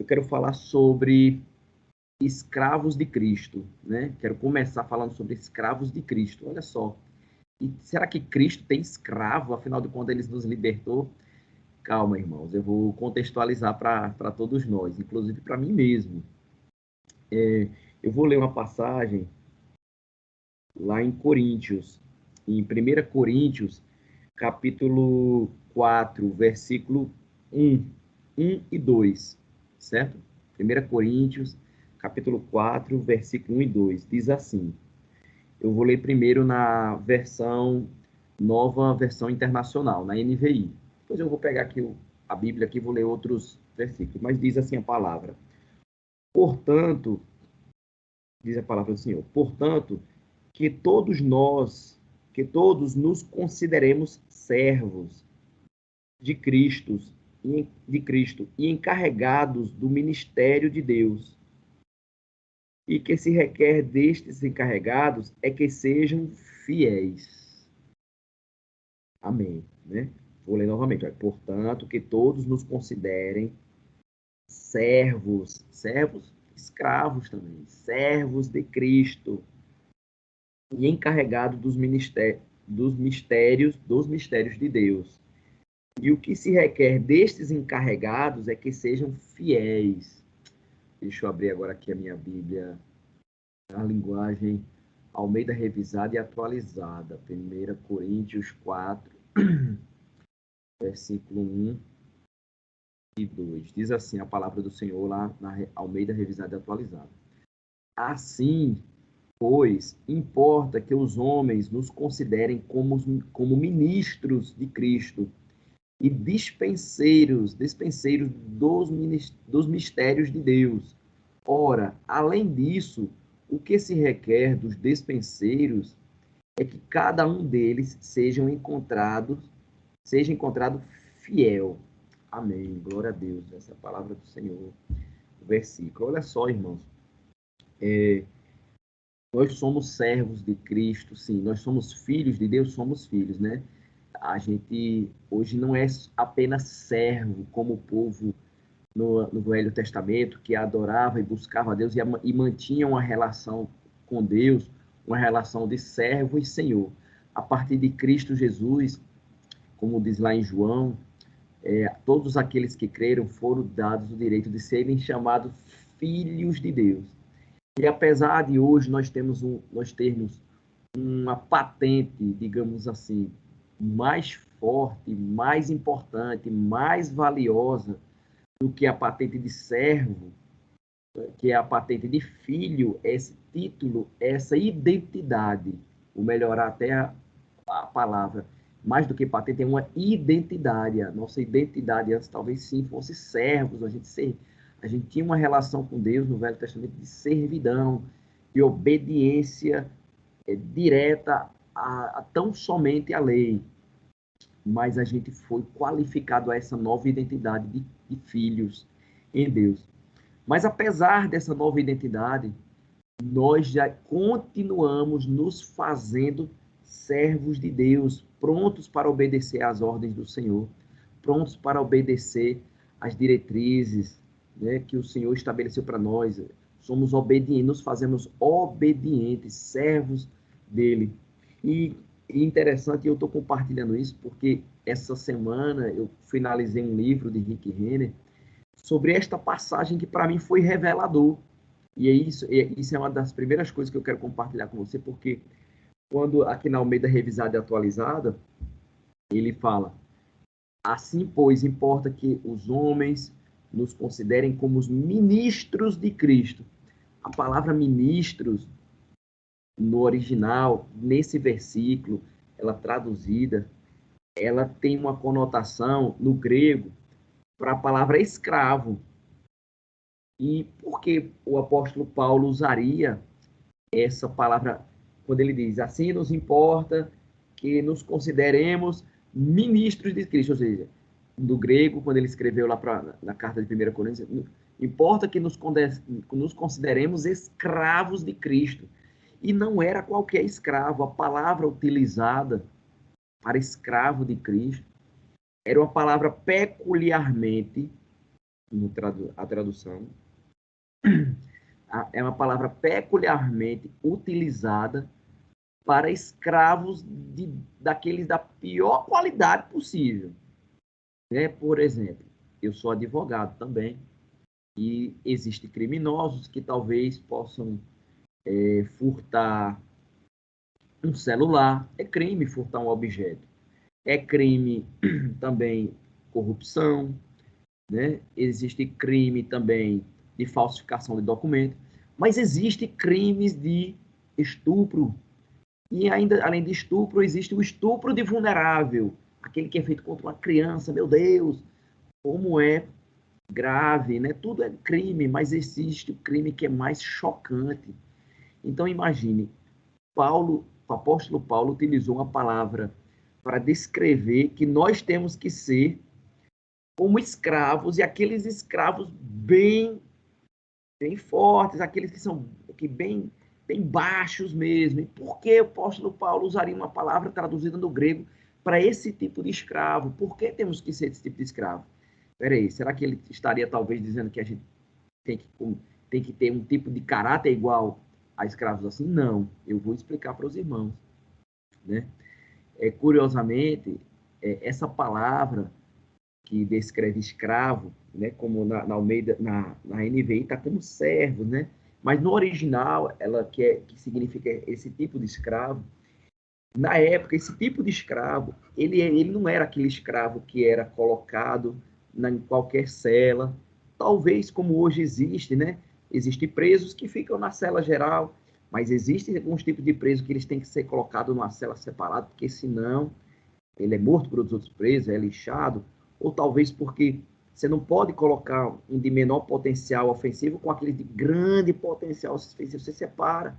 eu quero falar sobre escravos de Cristo, né? Quero começar falando sobre escravos de Cristo. Olha só. E será que Cristo tem escravo? Afinal de contas, ele nos libertou? Calma, irmãos. Eu vou contextualizar para todos nós, inclusive para mim mesmo. Eu vou ler uma passagem lá em Coríntios, em 1 Coríntios, capítulo 4, versículo 1 e 2, certo? 1 Coríntios, capítulo 4, versículo 1 e 2, diz assim. Eu vou ler primeiro na nova versão internacional, na NVI. Depois eu vou pegar aqui a Bíblia aqui e vou ler outros versículos, mas diz assim a palavra. Portanto, diz a palavra do Senhor, portanto, que todos nos consideremos servos de Cristo e encarregados do ministério de Deus. E que se requer destes encarregados é que sejam fiéis. Amém, né? Vou ler novamente. Portanto, que todos nos considerem servos, escravos também, servos de Cristo e encarregados dos mistérios de Deus. E o que se requer destes encarregados é que sejam fiéis. Deixa eu abrir agora aqui a minha Bíblia, a linguagem Almeida revisada e atualizada. 1 Coríntios 4, versículo 1 e 2. Diz assim a palavra do Senhor lá na Almeida revisada e atualizada. Assim, pois, importa que os homens nos considerem como ministros de Cristo e dispenseiros dos mistérios de Deus. Ora, além disso, o que se requer dos dispenseiros é que cada um deles seja encontrado fiel. Amém. Glória a Deus. Essa é a palavra do Senhor. O versículo. Olha só, irmãos. Nós somos servos de Cristo, sim. Nós somos filhos de Deus, somos filhos, né? A gente hoje não é apenas servo, como o povo no Velho Testamento, que adorava e buscava a Deus e mantinha uma relação com Deus, uma relação de servo e senhor. A partir de Cristo Jesus, como diz lá em João, todos aqueles que creram foram dados o direito de serem chamados filhos de Deus. E apesar de hoje nós termos uma patente, digamos assim, mais forte, mais importante, mais valiosa do que a patente de servo, que é a patente de filho, esse título, essa identidade, vou melhorar até a palavra, mais do que patente, é uma identidade. A nossa identidade antes talvez sim fosse servos, a gente tinha uma relação com Deus no Velho Testamento de servidão, de obediência direta a tão somente a lei, mas a gente foi qualificado a essa nova identidade de filhos em Deus. Mas apesar dessa nova identidade, nós já continuamos nos fazendo servos de Deus, prontos para obedecer às ordens do Senhor, prontos para obedecer às diretrizes, né, que o Senhor estabeleceu para nós. Somos obedientes, nos fazemos obedientes, servos dele. E interessante, eu estou compartilhando isso porque essa semana eu finalizei um livro de Rick Renner sobre esta passagem que para mim foi revelador. E isso é uma das primeiras coisas que eu quero compartilhar com você, porque quando aqui na Almeida Revisada e Atualizada, ele fala, assim, pois, importa que os homens nos considerem como os ministros de Cristo. A palavra ministros, no original, nesse versículo, ela traduzida, ela tem uma conotação, no grego, para a palavra escravo. E por que o apóstolo Paulo usaria essa palavra quando ele diz, assim nos importa que nos consideremos ministros de Cristo, ou seja, do grego, quando ele escreveu lá na carta de 1 Coríntios, importa que nos consideremos escravos de Cristo. E não era qualquer escravo, a palavra utilizada para escravo de Cristo era uma palavra peculiarmente a tradução, é uma palavra peculiarmente utilizada para escravos daqueles da pior qualidade possível. Né? Por exemplo, eu sou advogado também, e existem criminosos que talvez possam furtar um celular. É crime furtar um objeto. É crime também corrupção, né? Existe crime também de falsificação de documento, mas existe crimes de estupro. E ainda, além de estupro, existe o estupro de vulnerável, aquele que é feito contra uma criança. Meu Deus, como é grave, né? Tudo é crime, mas existe o crime que é mais chocante. Então imagine, o apóstolo Paulo utilizou uma palavra para descrever que nós temos que ser como escravos, e aqueles escravos bem fortes, aqueles que são bem baixos mesmo. E por que o apóstolo Paulo usaria uma palavra traduzida no grego para esse tipo de escravo? Por que temos que ser esse tipo de escravo? Peraí, será que ele estaria talvez dizendo que a gente tem que, tem que ter um tipo de caráter igual a escravos assim? Não, eu vou explicar para os irmãos. Né? Curiosamente, essa palavra que descreve escravo, né, como na Almeida, na NVI está como servo, né? Mas no original, ela que significa esse tipo de escravo. Na época, esse tipo de escravo, ele não era aquele escravo que era colocado em qualquer cela, talvez como hoje existe, né? Existem presos que ficam na cela geral, mas existem alguns tipos de presos que eles têm que ser colocados numa cela separada, porque senão ele é morto por outros presos, é lixado, ou talvez porque você não pode colocar um de menor potencial ofensivo com aquele de grande potencial ofensivo, você separa.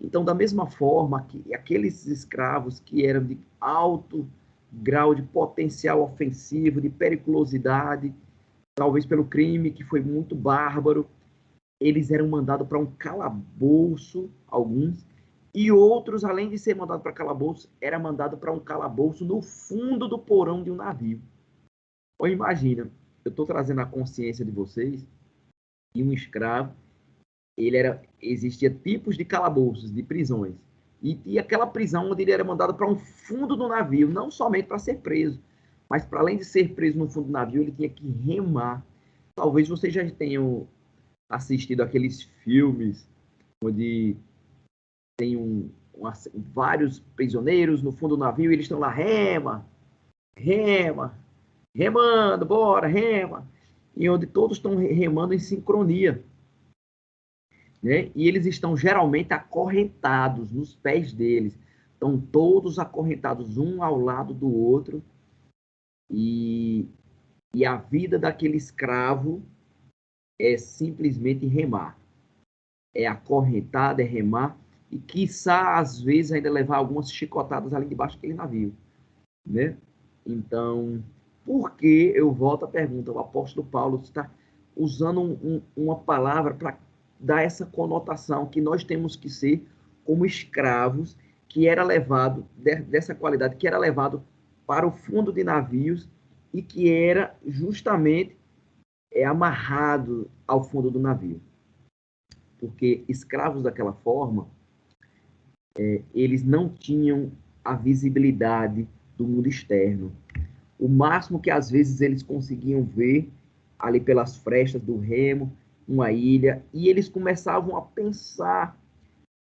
Então, da mesma forma que aqueles escravos que eram de alto grau de potencial ofensivo, de periculosidade, talvez pelo crime que foi muito bárbaro, eles eram mandados para um calabouço, alguns, e outros, além de ser mandados para calabouço, era mandado para um calabouço no fundo do porão de um navio. Ou imagina, eu estou trazendo a consciência de vocês que um escravo, existia tipos de calabouços, de prisões, e aquela prisão onde ele era mandado para um fundo do navio, não somente para ser preso, mas para além de ser preso no fundo do navio, ele tinha que remar. Talvez vocês já tenham assistido aqueles filmes onde tem vários prisioneiros no fundo do navio e eles estão lá, remando, bora, rema. E onde todos estão remando em sincronia. Né? E eles estão geralmente acorrentados nos pés deles. Estão todos acorrentados um ao lado do outro. E a vida daquele escravo é simplesmente remar. É acorrentado, é remar. E, quiçá, às vezes, ainda levar algumas chicotadas ali debaixo daquele navio. Né? Então, por que, eu volto à pergunta, o apóstolo Paulo está usando uma palavra para dar essa conotação que nós temos que ser como escravos, que era levado, dessa qualidade, que era levado para o fundo de navios e que era justamente amarrado ao fundo do navio. Porque escravos daquela forma, eles não tinham a visibilidade do mundo externo. O máximo que às vezes eles conseguiam ver ali pelas frestas do remo, uma ilha, e eles começavam a pensar: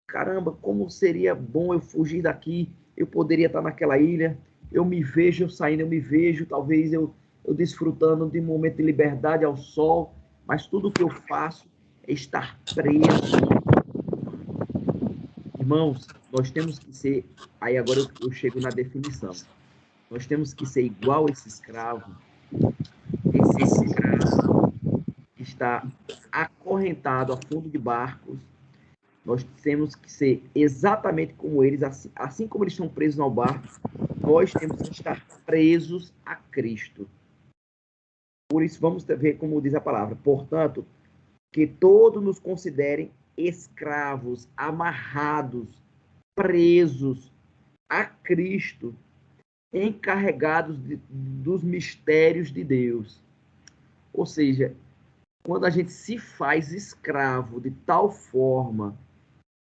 caramba, como seria bom eu fugir daqui, eu poderia estar naquela ilha, eu me vejo eu saindo, eu me vejo talvez eu desfrutando de um momento de liberdade ao sol, mas tudo que eu faço é estar preso. Irmãos, nós temos que ser, aí agora eu chego na definição, nós temos que ser igual a esse escravo que está acorrentado a fundo de barcos. Nós temos que ser exatamente como eles, assim como eles estão presos ao barco, nós temos que estar presos a Cristo. Por isso, vamos ver como diz a palavra. Portanto, que todos nos considerem escravos, amarrados, presos a Cristo, encarregados dos mistérios de Deus. Ou seja, quando a gente se faz escravo de tal forma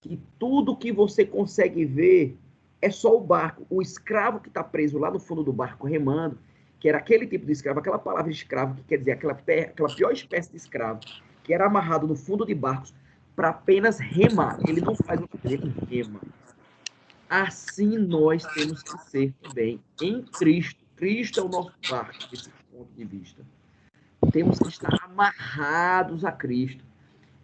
que tudo que você consegue ver é só o barco. O escravo que está preso lá no fundo do barco remando, que era aquele tipo de escravo, aquela palavra escravo, que quer dizer aquela pior espécie de escravo, que era amarrado no fundo de barcos para apenas remar. Ele não faz o que ele rema. Assim nós temos que ser também em Cristo. Cristo é o nosso barco, desse ponto de vista. Temos que estar amarrados a Cristo.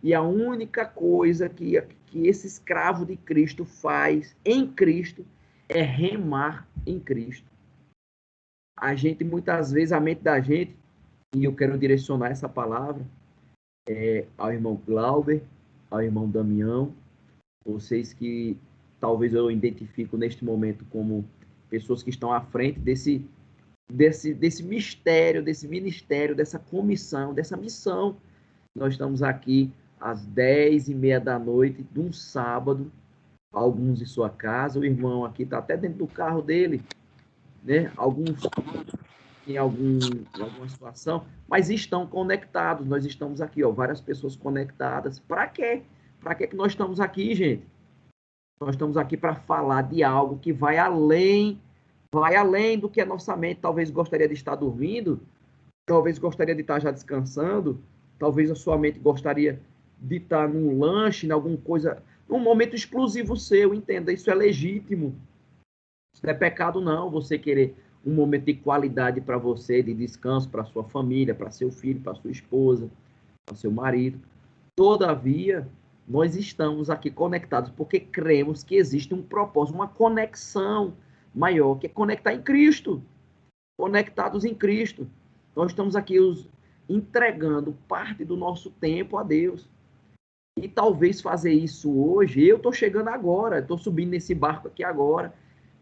E a única coisa que esse escravo de Cristo faz em Cristo é remar em Cristo. A gente, muitas vezes, a mente da gente, e eu quero direcionar essa palavra ao irmão Glauber, ao irmão Damião, vocês que talvez eu identifico neste momento como pessoas que estão à frente desse mistério, desse ministério, dessa comissão, dessa missão. Nós estamos aqui às 10h30 da noite de um sábado, alguns em sua casa, o irmão aqui está até dentro do carro dele, né? Alguns em alguma situação, mas estão conectados. Nós estamos aqui, ó, várias pessoas conectadas. Para quê? Para que nós estamos aqui, gente? Nós estamos aqui para falar de algo que vai além do que a nossa mente talvez gostaria de estar dormindo, talvez gostaria de estar já descansando, talvez a sua mente gostaria de estar num lanche, em alguma coisa, num momento exclusivo seu, entenda, isso é legítimo. Isso não é pecado não, você querer um momento de qualidade para você, de descanso para sua família, para seu filho, para sua esposa, para seu marido. Todavia, nós estamos aqui conectados porque cremos que existe um propósito, uma conexão maior, que é conectar em Cristo. Conectados em Cristo. Nós estamos aqui entregando parte do nosso tempo a Deus. E talvez fazer isso hoje, eu estou chegando agora, estou subindo nesse barco aqui agora,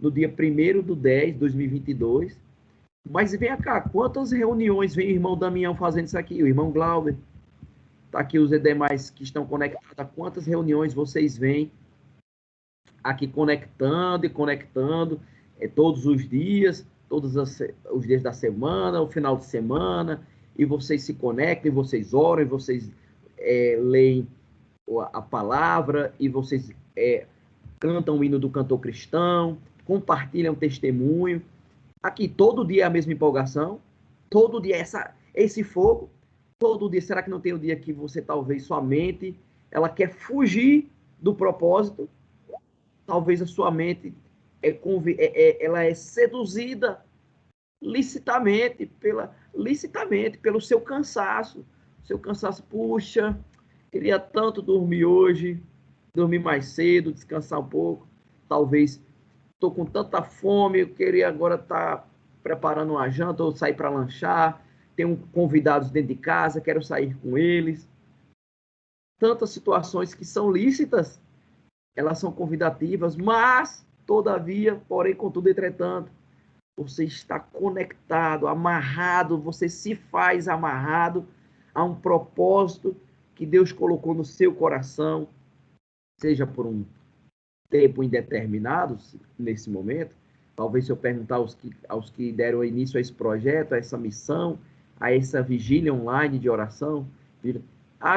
no dia 1º/10/2022. Mas vem cá, quantas reuniões vem o irmão Damião fazendo isso aqui, o irmão Glauber? Está aqui os demais que estão conectados. Quantas reuniões vocês vêm aqui conectando e conectando todos os dias, todos os dias da semana, o final de semana, e vocês se conectam, e vocês oram, e vocês leem a palavra, e vocês cantam o hino do cantor cristão, compartilham testemunho. Aqui, todo dia é a mesma empolgação, todo dia esse fogo, todo dia. Será que não tem um dia que você, talvez, sua mente, ela quer fugir do propósito? Talvez a sua mente ela é seduzida licitamente pelo seu cansaço. Seu cansaço, puxa, queria tanto dormir hoje, dormir mais cedo, descansar um pouco. Talvez estou com tanta fome, eu queria agora estar preparando uma janta ou sair para lanchar. Tenho convidados dentro de casa, quero sair com eles. Tantas situações que são lícitas, elas são convidativas, mas, todavia, porém, contudo, entretanto, você está conectado, amarrado, você se faz amarrado a um propósito que Deus colocou no seu coração, seja por um tempo indeterminado, nesse momento. Talvez se eu perguntar aos que deram início a esse projeto, a essa missão, a essa vigília online de oração,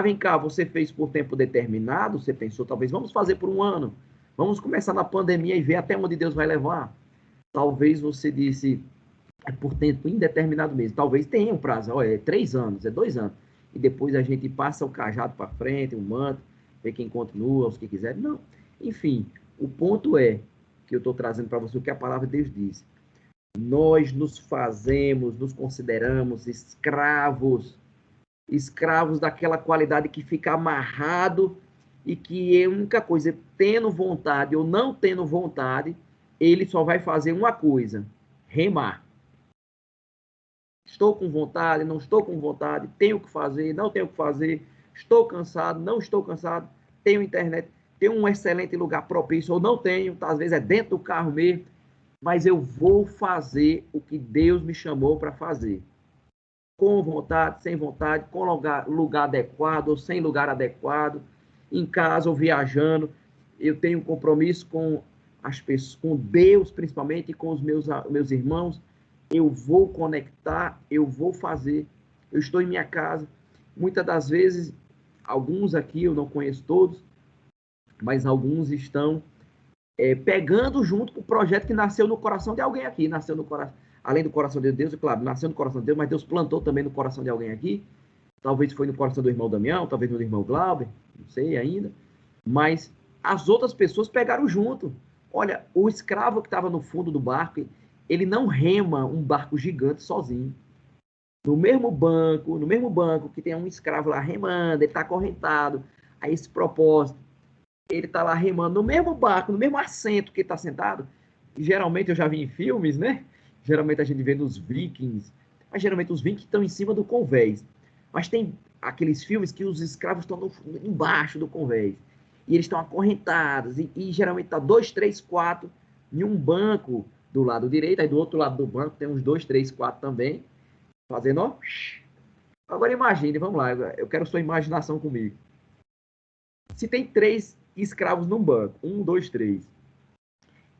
vem cá, você fez por tempo determinado, você pensou, talvez vamos fazer por um ano, vamos começar na pandemia e ver até onde Deus vai levar. Talvez você disse, é por tempo indeterminado mesmo, talvez tenha um prazo, é 3 anos, é 2 anos, e depois a gente passa o cajado para frente, o manto, vê quem continua, os que quiserem, não. Enfim, o ponto é, que eu estou trazendo para você o que a palavra de Deus diz, nós nos consideramos escravos daquela qualidade que fica amarrado e que é a única coisa, tendo vontade ou não tendo vontade, ele só vai fazer uma coisa, remar. Estou com vontade, não estou com vontade, tenho que fazer, não tenho que fazer, estou cansado, não estou cansado, tenho internet, tenho um excelente lugar propício ou não tenho, às vezes é dentro do carro mesmo, mas eu vou fazer o que Deus me chamou para fazer. Com vontade, sem vontade, com lugar adequado ou sem lugar adequado, em casa ou viajando. Eu tenho um compromisso com as pessoas, com Deus principalmente, e com os meus irmãos. Eu vou conectar, eu vou fazer. Eu estou em minha casa, muitas das vezes, alguns aqui, eu não conheço todos, mas alguns estão pegando junto com o projeto que nasceu no coração de alguém aqui, nasceu no coração, além do coração de Deus, claro, nasceu no coração de Deus, mas Deus plantou também no coração de alguém aqui, talvez foi no coração do irmão Damião, talvez no irmão Glauber, não sei ainda, mas as outras pessoas pegaram junto. Olha, o escravo que estava no fundo do barco, ele não rema um barco gigante sozinho. No mesmo banco que tem um escravo lá remando, ele está acorrentado a esse propósito, ele está lá remando no mesmo barco, no mesmo assento que ele está sentado, que geralmente eu já vi em filmes, né? Geralmente a gente vê nos Vikings, mas geralmente os Vikings estão em cima do convés. Mas tem aqueles filmes que os escravos estão embaixo do convés. E eles estão acorrentados, e geralmente está 2, 3, 4 em um banco do lado direito, aí do outro lado do banco tem uns 2, 3, 4 também, fazendo, ó. Agora imagine, vamos lá, eu quero sua imaginação comigo. Se tem 3 escravos num banco, 1, 2, 3,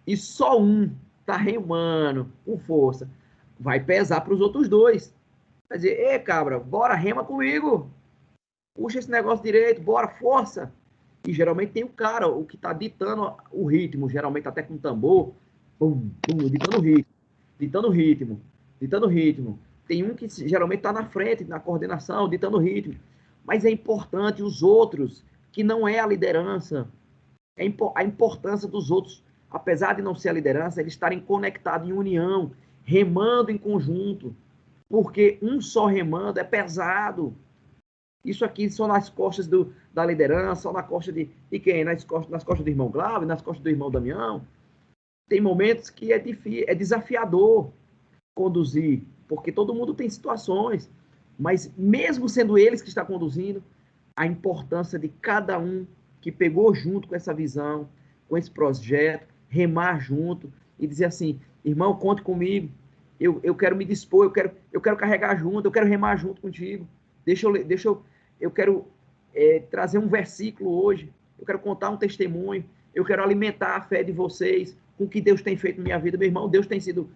e só um tá remando com força, vai pesar para os outros 2. Vai dizer, ei, cabra, bora, rema comigo. Puxa esse negócio direito, bora, força. E geralmente tem o cara, o que tá ditando o ritmo, geralmente até com tambor, pum, pum, ditando o ritmo, ditando o ritmo, ditando o ritmo. Tem um que geralmente tá na frente, na coordenação, ditando o ritmo. Mas é importante os outros, que não é a liderança, a importância dos outros, apesar de não ser a liderança, eles estarem conectados em união, remando em conjunto, porque um só remando é pesado. Isso aqui só nas costas da liderança, só na costa de quem? Nas costas do irmão Glauber, nas costas do irmão Damião. Tem momentos que é desafiador conduzir, porque todo mundo tem situações, mas mesmo sendo eles que estão conduzindo, a importância de cada um que pegou junto com essa visão, com esse projeto, remar junto e dizer assim, irmão, conte comigo, eu quero me dispor, eu quero carregar junto, eu quero remar junto contigo, eu quero trazer um versículo hoje, eu quero contar um testemunho, eu quero alimentar a fé de vocês com o que Deus tem feito na minha vida, meu irmão, Deus tem sido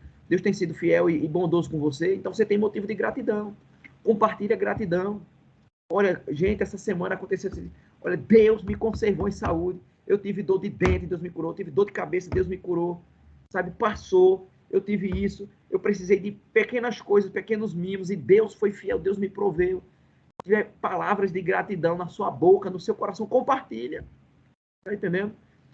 fiel e bondoso com você, então você tem motivo de gratidão, compartilha gratidão. Olha, gente, essa semana aconteceu assim, olha, Deus me conservou em saúde, eu tive dor de dente, Deus me curou, eu tive dor de cabeça, Deus me curou, sabe, passou, eu tive isso, eu precisei de pequenas coisas, pequenos mimos, e Deus foi fiel, Deus me proveu. Se tiver palavras de gratidão na sua boca, no seu coração, compartilha, tá entendendo?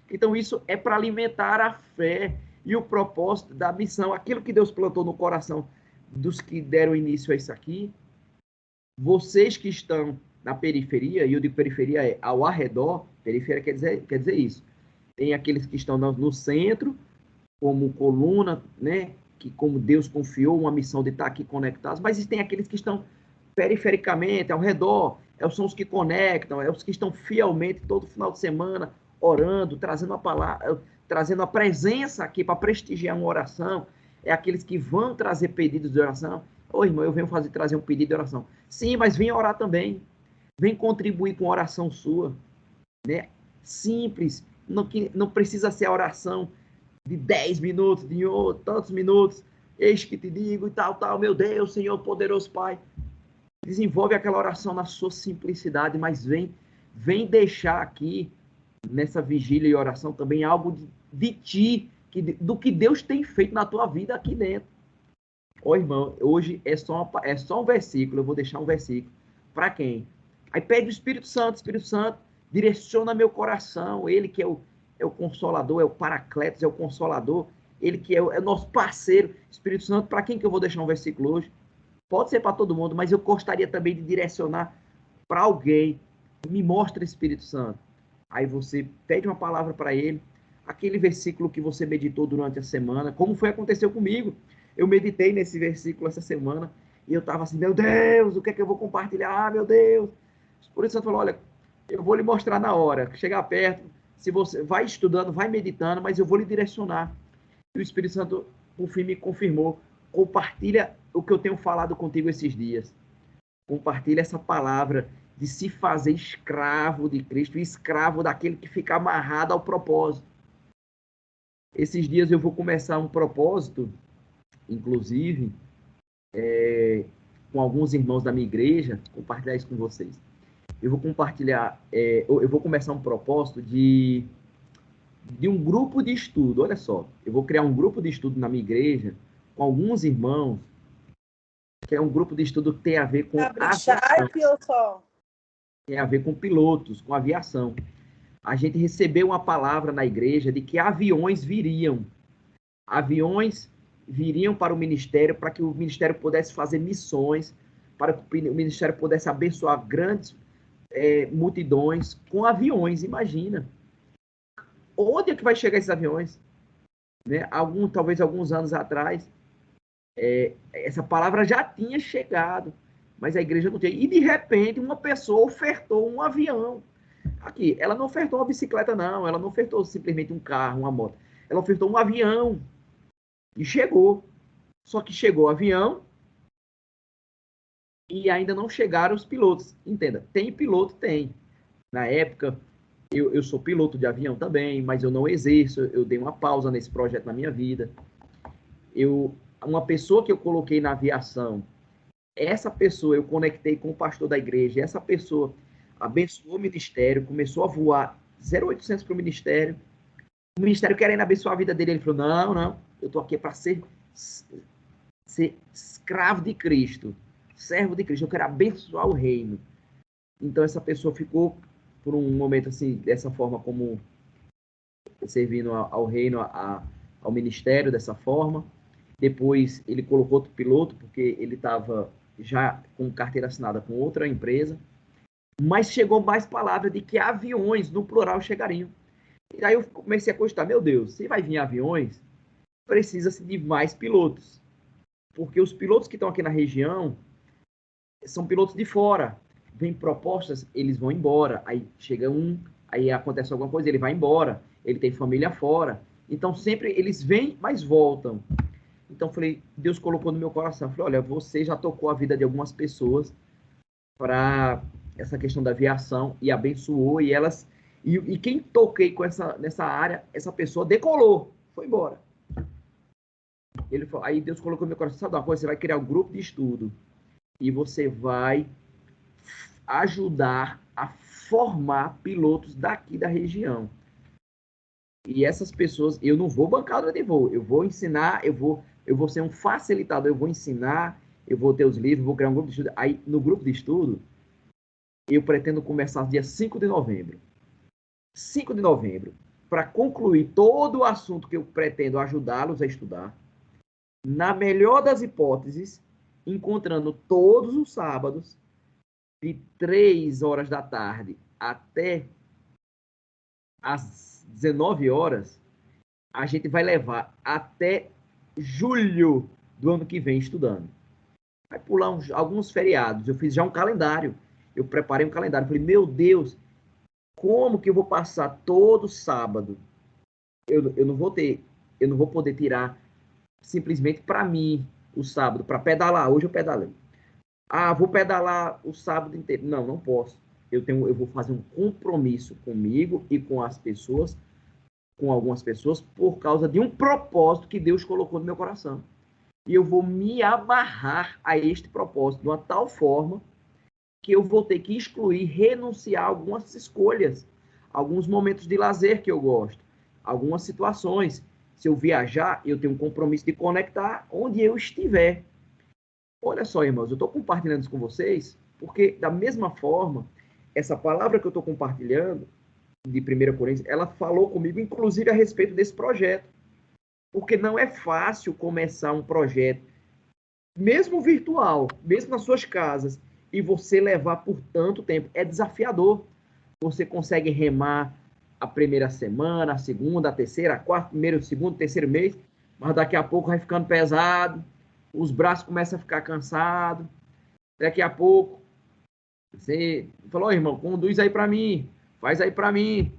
Então isso é para alimentar a fé e o propósito da missão, aquilo que Deus plantou no coração dos que deram início a isso aqui. Vocês que estão na periferia, e eu digo periferia é ao arredor, periferia quer dizer isso. Tem aqueles que estão no centro, como coluna, né, que como Deus confiou uma missão de estar aqui conectados, mas tem aqueles que estão perifericamente, ao redor, são os que conectam, os que estão fielmente todo final de semana orando, trazendo a palavra, trazendo a presença aqui para prestigiar uma oração, é aqueles que vão trazer pedidos de oração. Ô, irmão, eu venho trazer um pedido de oração. Sim, mas venha orar também. Vem contribuir com a oração sua, né? Simples, não precisa ser a oração de 10 minutos, de tantos minutos, eis que te digo e tal, meu Deus, Senhor poderoso Pai. Desenvolve aquela oração na sua simplicidade, mas vem deixar aqui, nessa vigília e oração, também algo de ti, do que Deus tem feito na tua vida aqui dentro. Ó, irmão, hoje é só um versículo, eu vou deixar um versículo. Para quem? Aí pede o Espírito Santo, direciona meu coração, ele que é o Consolador, é o Paracletos, é o Consolador, ele que é o nosso parceiro, Espírito Santo, para quem que eu vou deixar um versículo hoje? Pode ser para todo mundo, mas eu gostaria também de direcionar para alguém. Me mostra Espírito Santo. Aí você pede uma palavra para ele, aquele versículo que você meditou durante a semana, como aconteceu comigo. Eu meditei nesse versículo essa semana e eu estava assim, meu Deus, o que é que eu vou compartilhar? Ah, meu Deus. O Espírito Santo falou, olha, eu vou lhe mostrar na hora, chegar perto, se você vai estudando, vai meditando, mas eu vou lhe direcionar. E o Espírito Santo, por fim, me confirmou, compartilha o que eu tenho falado contigo esses dias. Compartilha essa palavra de se fazer escravo de Cristo, escravo daquele que fica amarrado ao propósito. Esses dias eu vou começar um propósito, inclusive, com alguns irmãos da minha igreja, compartilhar isso com vocês. Eu vou compartilhar, eu vou começar um propósito de um grupo de estudo. Olha só, eu vou criar um grupo de estudo na minha igreja com alguns irmãos, que é um grupo de estudo que tem a ver com aviação, tem a ver com pilotos, com aviação. A gente recebeu uma palavra na igreja de que aviões viriam para o ministério, para que o ministério pudesse fazer missões, para que o ministério pudesse abençoar grandes multidões com aviões. Imagina. Onde é que vai chegar esses aviões? Né? Talvez alguns anos atrás, essa palavra já tinha chegado, mas a igreja não tinha. E, de repente, uma pessoa ofertou um avião. Aqui, ela não ofertou uma bicicleta, não. Ela não ofertou simplesmente um carro, uma moto. Ela ofertou um avião. E chegou. Só que chegou o avião e ainda não chegaram os pilotos. Entenda, tem piloto? Tem. Na época, eu sou piloto de avião também, mas eu não exerço. Eu dei uma pausa nesse projeto na minha vida. Uma pessoa que eu coloquei na aviação, essa pessoa eu conectei com o pastor da igreja, essa pessoa abençoou o ministério, começou a voar 0800 para o ministério querendo abençoar a vida dele, ele falou, não, eu estou aqui para ser escravo de Cristo, servo de Cristo, eu quero abençoar o reino. Então essa pessoa ficou por um momento assim, dessa forma, como servindo ao reino, ao ministério, dessa forma. Depois ele colocou outro piloto, porque ele estava já com carteira assinada com outra empresa, mas chegou mais palavra de que aviões, no plural, chegariam. E aí eu comecei a cogitar, meu Deus, se vai vir aviões, precisa-se de mais pilotos, porque os pilotos que estão aqui na região são pilotos de fora, vem propostas, eles vão embora, aí chega aí acontece alguma coisa, ele vai embora, ele tem família fora, então sempre eles vêm, mas voltam. Então, falei, Deus colocou no meu coração, falei, olha, você já tocou a vida de algumas pessoas para essa questão da aviação e abençoou, e quem toquei nessa área, essa pessoa decolou, foi embora. Aí Deus colocou no meu coração, sabe uma coisa, você vai criar um grupo de estudo e você vai ajudar a formar pilotos daqui da região. E essas pessoas, eu não vou bancar durante voo, eu vou ensinar, eu vou ser um facilitador, eu vou ensinar, eu vou ter os livros, vou criar um grupo de estudo. Aí, no grupo de estudo, eu pretendo começar dia 5 de novembro. 5 de novembro, para concluir todo o assunto que eu pretendo ajudá-los a estudar. Na melhor das hipóteses, encontrando todos os sábados, de 3 horas da tarde até às 19 horas, a gente vai levar até julho do ano que vem estudando. Vai pular alguns feriados. Eu fiz já um calendário. Eu preparei um calendário. Falei, meu Deus, como que eu vou passar todo sábado? Eu não vou poder tirar simplesmente para mim o sábado, para pedalar. Hoje eu pedalei. Vou pedalar o sábado inteiro. Não posso. Eu vou fazer um compromisso comigo e com as pessoas, com algumas pessoas, por causa de um propósito que Deus colocou no meu coração. E eu vou me amarrar a este propósito de uma tal forma que eu vou ter que excluir, renunciar a algumas escolhas, alguns momentos de lazer que eu gosto, algumas situações. Se eu viajar, eu tenho um compromisso de conectar onde eu estiver. Olha só, irmãos, eu estou compartilhando isso com vocês, porque da mesma forma, essa palavra que eu estou compartilhando, de 1 Coríntios, ela falou comigo, inclusive, a respeito desse projeto. Porque não é fácil começar um projeto, mesmo virtual, mesmo nas suas casas, e você levar por tanto tempo. É desafiador. Você consegue remar a primeira semana, a segunda, a terceira, a quarta, primeiro, segundo, terceiro mês, mas daqui a pouco vai ficando pesado, os braços começam a ficar cansados, daqui a pouco você falou, irmão, conduz aí para mim, faz aí para mim,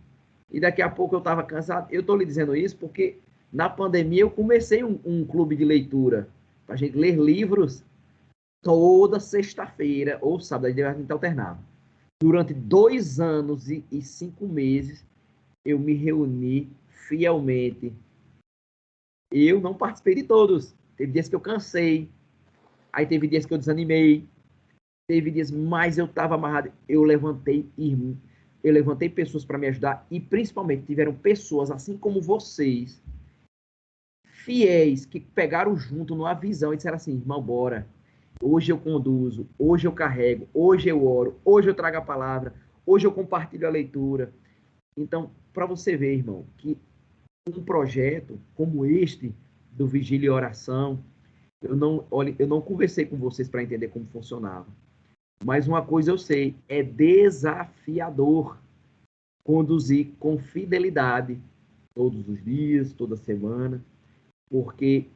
e daqui a pouco eu estava cansado. Eu estou lhe dizendo isso porque na pandemia eu comecei um clube de leitura, para a gente ler livros toda sexta-feira ou sábado, a gente alternava. Durante 2 anos e 5 meses, eu me reuni fielmente. Eu não participei de todos. Teve dias que eu cansei. Aí teve dias que eu desanimei, teve dias, mas eu estava amarrado. Eu levantei pessoas para me ajudar e principalmente tiveram pessoas assim como vocês, fiéis, que pegaram junto numa visão e disseram assim, irmão, bora. Hoje eu conduzo, hoje eu carrego, hoje eu oro, hoje eu trago a palavra, hoje eu compartilho a leitura. Então, para você ver, irmão, que um projeto como este do Vigília e Oração, eu não conversei com vocês para entender como funcionava. Mas uma coisa eu sei, é desafiador conduzir com fidelidade todos os dias, toda semana, porque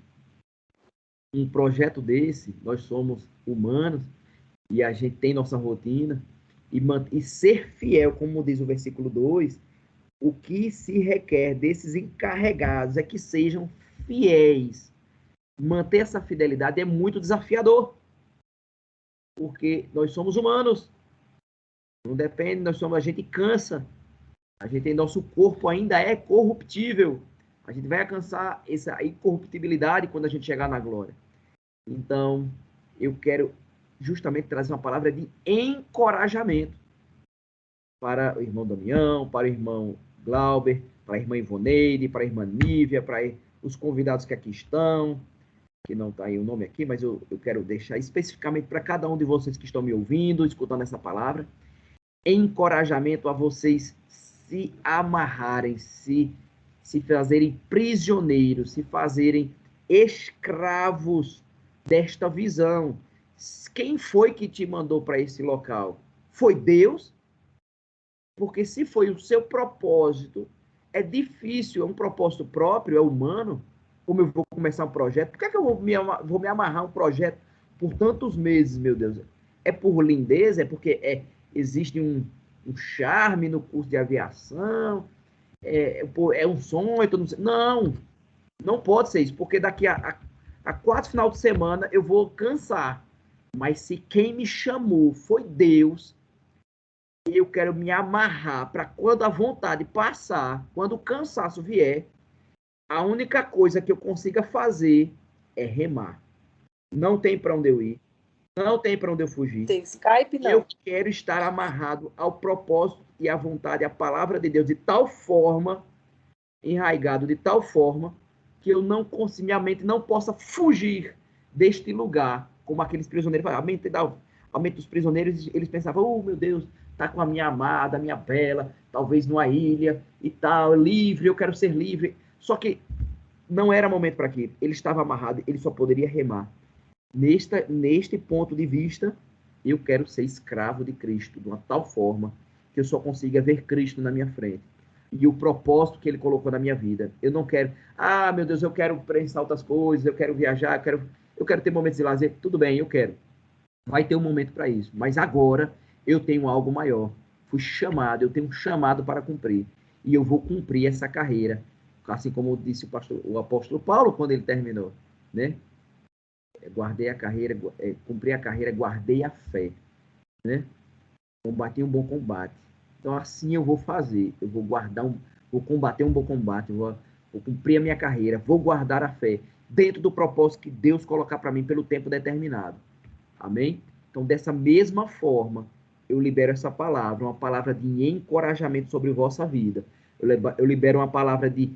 um projeto desse, nós somos humanos e a gente tem nossa rotina, e ser fiel, como diz o versículo 2, o que se requer desses encarregados é que sejam fiéis. Manter essa fidelidade é muito desafiador, porque nós somos humanos, não depende, a gente cansa, nosso corpo ainda é corruptível, a gente vai alcançar essa incorruptibilidade quando a gente chegar na glória. Então, eu quero justamente trazer uma palavra de encorajamento para o irmão Damião, para o irmão Glauber, para a irmã Ivoneide, para a irmã Nívia, para os convidados que aqui estão, que não está aí o nome aqui, mas eu quero deixar especificamente para cada um de vocês que estão me ouvindo, escutando essa palavra, encorajamento a vocês se amarrarem, se fazerem prisioneiros, se fazerem escravos desta visão. Quem foi que te mandou para esse local? Foi Deus? Porque se foi o seu propósito, é difícil, é um propósito próprio, é humano. Como eu vou começar um projeto? Por que eu vou me amarrar a um projeto por tantos meses, meu Deus? É por lindeza? É porque existe um charme no curso de aviação? É um sonho? Não, não pode ser isso, porque daqui a 4 final de semana eu vou cansar. Mas se quem me chamou foi Deus, eu quero me amarrar para quando a vontade passar, quando o cansaço vier, a única coisa que eu consiga fazer é remar. Não tem para onde eu ir, não tem para onde eu fugir. Tem Skype, não. Eu quero estar amarrado ao propósito e à vontade, à palavra de Deus, de tal forma, enraizado de tal forma, que eu não consiga, minha mente não possa fugir deste lugar, como aqueles prisioneiros falavam. A mente dos prisioneiros, eles pensavam, oh meu Deus, tá com a minha amada, a minha bela, talvez numa ilha e tal, livre, eu quero ser livre. Só que não era momento para aquilo. Ele estava amarrado, ele só poderia remar. Neste ponto de vista, eu quero ser escravo de Cristo, de uma tal forma que eu só consiga ver Cristo na minha frente. E o propósito que ele colocou na minha vida. Eu não quero, meu Deus, eu quero pensar outras coisas, eu quero viajar, eu quero ter momentos de lazer. Tudo bem, eu quero. Vai ter um momento para isso. Mas agora eu tenho algo maior. Fui chamado, eu tenho um chamado para cumprir. E eu vou cumprir essa carreira. Assim como disse o apóstolo Paulo quando ele terminou, né? Guardei a carreira, cumpri a carreira, guardei a fé, né? Combati um bom combate. Então assim eu vou fazer. Eu vou vou combater um bom combate, vou cumprir a minha carreira, vou guardar a fé dentro do propósito que Deus colocar para mim pelo tempo determinado. Amém? Então, dessa mesma forma, eu libero essa palavra, uma palavra de encorajamento sobre a vossa vida. Eu libero uma palavra de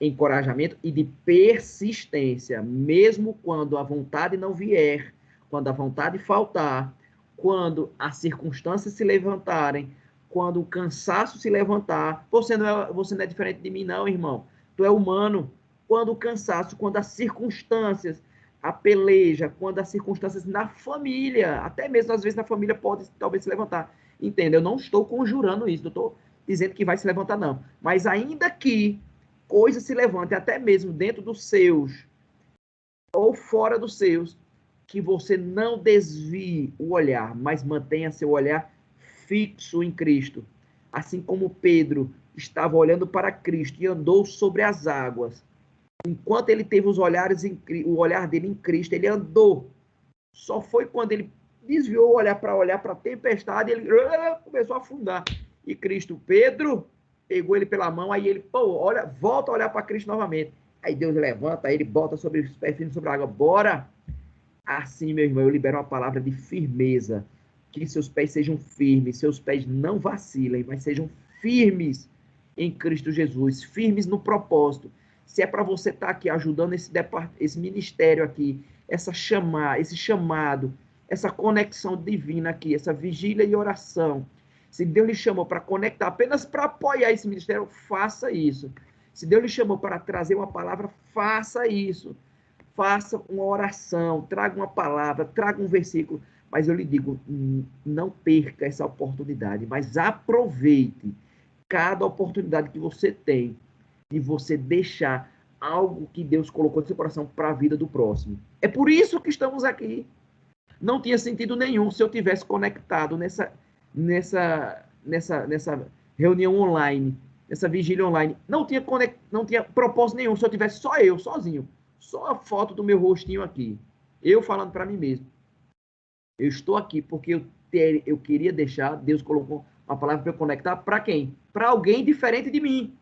encorajamento e de persistência, mesmo quando a vontade não vier, quando a vontade faltar, quando as circunstâncias se levantarem, quando o cansaço se levantar. Você não é diferente de mim, não, irmão. Tu é humano. Quando o cansaço, quando as circunstâncias, a peleja, quando as circunstâncias na família, até mesmo às vezes na família pode talvez se levantar. Entenda? Eu não estou conjurando isso, não estou dizendo que vai se levantar, não. Mas ainda que coisas se levantem, até mesmo dentro dos seus ou fora dos seus, que você não desvie o olhar, mas mantenha seu olhar fixo em Cristo. Assim como Pedro estava olhando para Cristo e andou sobre as águas. Enquanto ele teve o olhar dele em Cristo, ele andou. Só foi quando ele desviou o olhar para a tempestade, ele começou a afundar. E Cristo, Pedro, pegou ele pela mão, aí ele, volta a olhar para Cristo novamente. Aí Deus levanta, aí ele bota sobre os pés firmes sobre a água. Bora! Assim, meu irmão, eu libero uma palavra de firmeza, que seus pés sejam firmes, seus pés não vacilem, mas sejam firmes em Cristo Jesus, firmes no propósito. Se é para você estar aqui ajudando esse ministério aqui, esse chamado, essa conexão divina aqui, essa vigília e oração, se Deus lhe chamou para conectar apenas para apoiar esse ministério, faça isso. Se Deus lhe chamou para trazer uma palavra, faça isso. Faça uma oração, traga uma palavra, traga um versículo, mas eu lhe digo, não perca essa oportunidade, mas aproveite cada oportunidade que você tem de você deixar algo que Deus colocou no seu coração para a vida do próximo. É por isso que estamos aqui. Não tinha sentido nenhum se eu tivesse conectado nessa reunião online, nessa vigília online. Não tinha propósito nenhum se eu tivesse só eu, sozinho. Só a foto do meu rostinho aqui. Eu falando para mim mesmo. Eu estou aqui porque eu queria deixar, Deus colocou uma palavra para eu conectar para quem? Para alguém diferente de mim.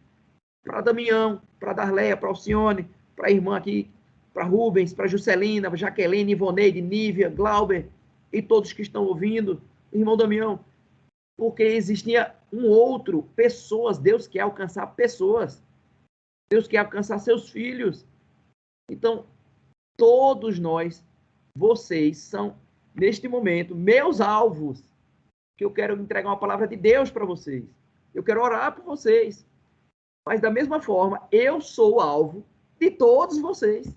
Para Damião, para Darleia, para Alcione, para a irmã aqui, para Rubens, para Juscelina, para Jaqueline, Ivoneide, Nívia, Glauber e todos que estão ouvindo, irmão Damião, porque existia um outro, pessoas, Deus quer alcançar pessoas, Deus quer alcançar seus filhos. Então, todos nós, vocês são, neste momento, meus alvos, que eu quero entregar uma palavra de Deus para vocês. Eu quero orar por vocês. Mas, da mesma forma, eu sou alvo de todos vocês.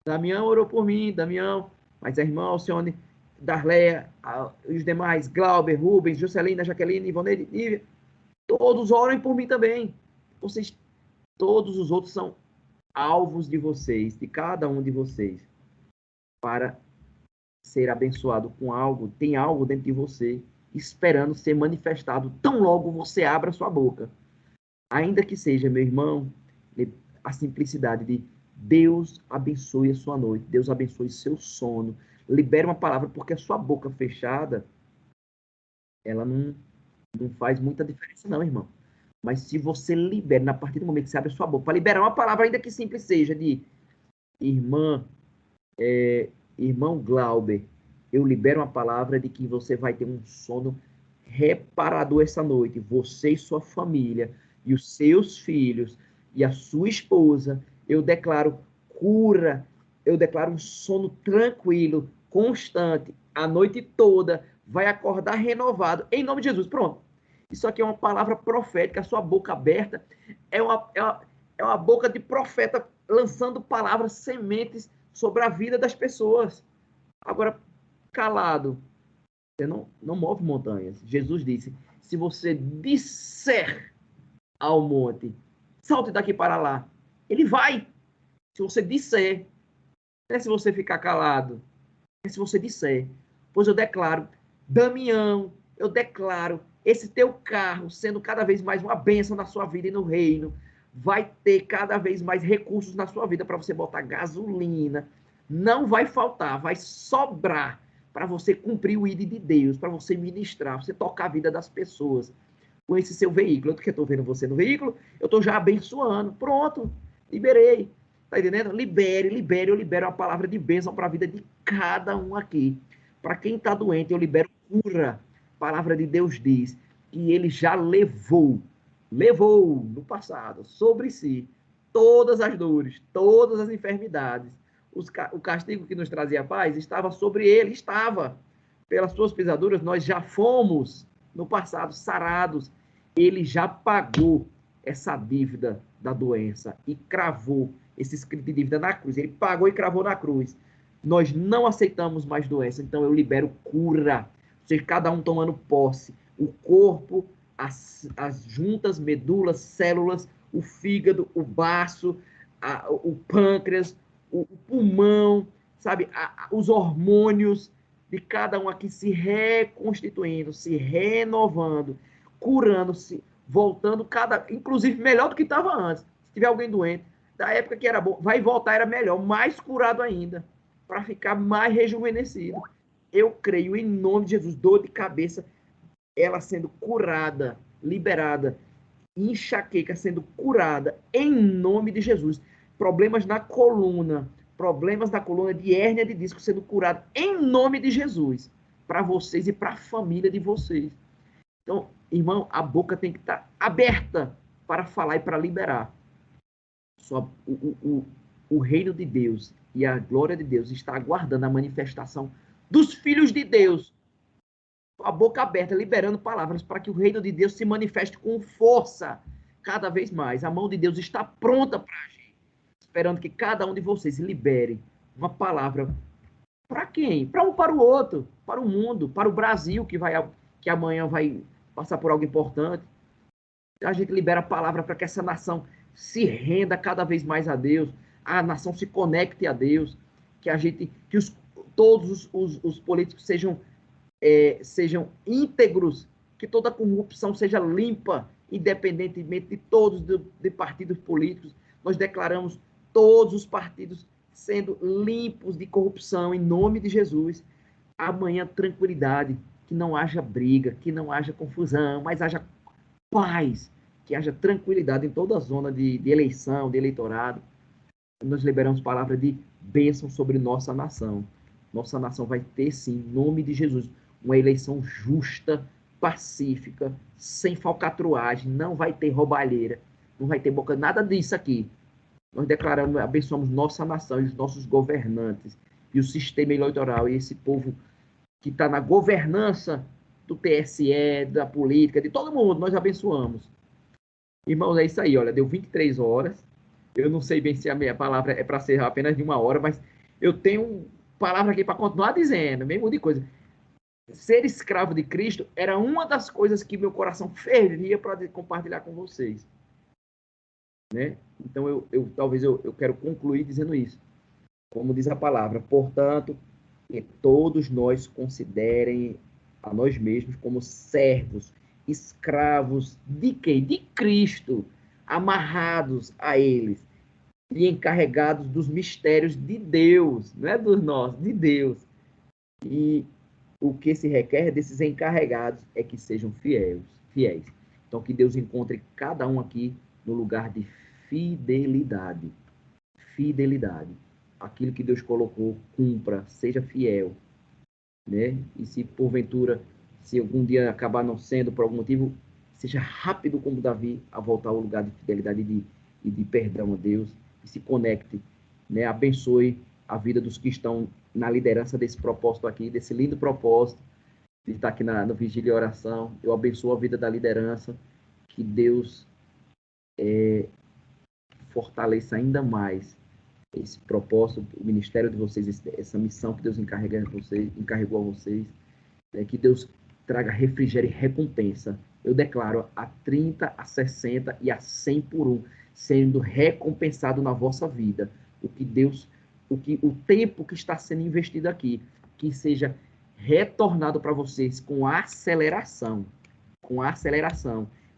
Damião orou por mim, Damião, mas a irmã Alcione, Darleia, os demais, Glauber, Rubens, Juscelina, Jaqueline, Ivoneide, Nívia, todos orem por mim também. Vocês, todos os outros são alvos de vocês, de cada um de vocês, para ser abençoado com algo, tem algo dentro de você, esperando ser manifestado, tão logo você abra sua boca. Ainda que seja, meu irmão, a simplicidade de Deus abençoe a sua noite, Deus abençoe seu sono, libere uma palavra, porque a sua boca fechada, ela não faz muita diferença não, irmão. Mas se você libera, a partir do momento que você abre a sua boca, para liberar uma palavra, ainda que simples seja, de irmão Glauber, eu libero uma palavra de que você vai ter um sono reparador essa noite, você e sua família, e os seus filhos, e a sua esposa, eu declaro cura, eu declaro um sono tranquilo, constante, a noite toda, vai acordar renovado, em nome de Jesus, pronto. Isso aqui é uma palavra profética, a sua boca aberta é uma boca de profeta lançando palavras, sementes sobre a vida das pessoas. Agora, calado, você não move montanhas. Jesus disse, se você disser ao monte, salte daqui para lá, ele vai. Se você disser, não é se você ficar calado, é se você disser. Pois eu declaro, Damião, eu declaro, esse teu carro sendo cada vez mais uma bênção na sua vida e no reino, vai ter cada vez mais recursos na sua vida para você botar gasolina, não vai faltar, vai sobrar para você cumprir o ID de Deus, para você ministrar, você tocar a vida das pessoas com esse seu veículo. Eu que estou vendo você no veículo, eu estou já abençoando. Pronto, liberei. Tá entendendo? Eu libero a palavra de bênção para a vida de cada um aqui. Para quem está doente, eu libero cura. A palavra de Deus diz que ele já levou no passado sobre si todas as dores, todas as enfermidades. O castigo que nos trazia paz estava sobre ele, estava. Pelas suas pisaduras, nós já fomos, no passado, sarados. Ele já pagou essa dívida da doença e cravou esse escrito de dívida na cruz. Ele pagou e cravou na cruz. Nós não aceitamos mais doença, então eu libero cura. Ou seja, cada um tomando posse. O corpo, as juntas, medulas, células, o fígado, o baço, o pâncreas, o pulmão, sabe? Os hormônios de cada um aqui se reconstituindo, se renovando, curando-se, voltando inclusive melhor do que estava antes. Se tiver alguém doente, da época que era bom, vai voltar, era melhor, mais curado ainda, para ficar mais rejuvenescido. Eu creio em nome de Jesus, dor de cabeça, ela sendo curada, liberada, enxaqueca sendo curada em nome de Jesus. Problemas na coluna, problemas da coluna, de hérnia de disco sendo curado em nome de Jesus, para vocês e para a família de vocês. Então, irmão, a boca tem que estar aberta para falar e para liberar. Só o reino de Deus e a glória de Deus está aguardando a manifestação dos filhos de Deus. A boca aberta, liberando palavras para que o reino de Deus se manifeste com força cada vez mais. A mão de Deus está pronta para agir, esperando que cada um de vocês libere uma palavra. Para quem? Para um, para o outro, para o mundo, para o Brasil, que amanhã vai passar por algo importante. A gente libera a palavra para que essa nação se renda cada vez mais a Deus, a nação se conecte a Deus, que todos os políticos sejam íntegros, que toda corrupção seja limpa, independentemente de todos de partidos políticos. Nós declaramos todos os partidos sendo limpos de corrupção, em nome de Jesus. Amanhã, tranquilidade, que não haja briga, que não haja confusão, mas haja paz, que haja tranquilidade em toda a zona de eleição, de eleitorado. Nós liberamos palavra de bênção sobre nossa nação. Nossa nação vai ter, sim, em nome de Jesus, uma eleição justa, pacífica, sem falcatruagem, não vai ter roubalheira, não vai ter boca, nada disso aqui. Nós declaramos, abençoamos nossa nação e os nossos governantes, e o sistema eleitoral, e esse povo que está na governança do TSE, da política, de todo mundo, nós abençoamos. Irmãos, é isso aí, olha, deu 23 horas, eu não sei bem se a minha palavra é para ser apenas de 1 hora, mas eu tenho palavra aqui para continuar dizendo, mesmo de coisa. Ser escravo de Cristo era uma das coisas que meu coração fervia para compartilhar com vocês. Né? Então, talvez eu quero concluir dizendo isso. Como diz a palavra, portanto, que todos nós considerem a nós mesmos como servos, escravos de quem? De Cristo, amarrados a eles e encarregados dos mistérios de Deus, não é dos nossos, de Deus. E o que se requer desses encarregados é que sejam fiéis. Então, que Deus encontre cada um aqui no lugar de fidelidade. Fidelidade. Aquilo que Deus colocou, cumpra, seja fiel. Né? E se porventura, se algum dia acabar não sendo por algum motivo, seja rápido como Davi a voltar ao lugar de fidelidade e de perdão a Deus, e se conecte, né? Abençoe a vida dos que estão na liderança desse propósito aqui, desse lindo propósito de estar aqui no Vigília e Oração. Eu abençoo a vida da liderança, que Deus fortaleça ainda mais esse propósito, o ministério de vocês, essa missão que Deus encarregou a vocês, que Deus traga refrigério e recompensa. Eu declaro a 30, a 60 e a 100 por 1, sendo recompensado na vossa vida. O tempo que está sendo investido aqui, que seja retornado para vocês com aceleração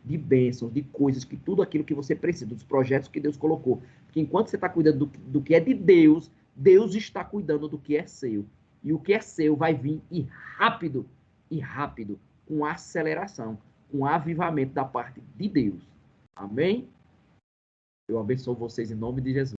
de bênçãos, de coisas, que tudo aquilo que você precisa, dos projetos que Deus colocou. Porque enquanto você está cuidando do que é de Deus, Deus está cuidando do que é seu. E o que é seu vai vir rápido, com aceleração, com avivamento da parte de Deus. Amém? Eu abençoo vocês em nome de Jesus.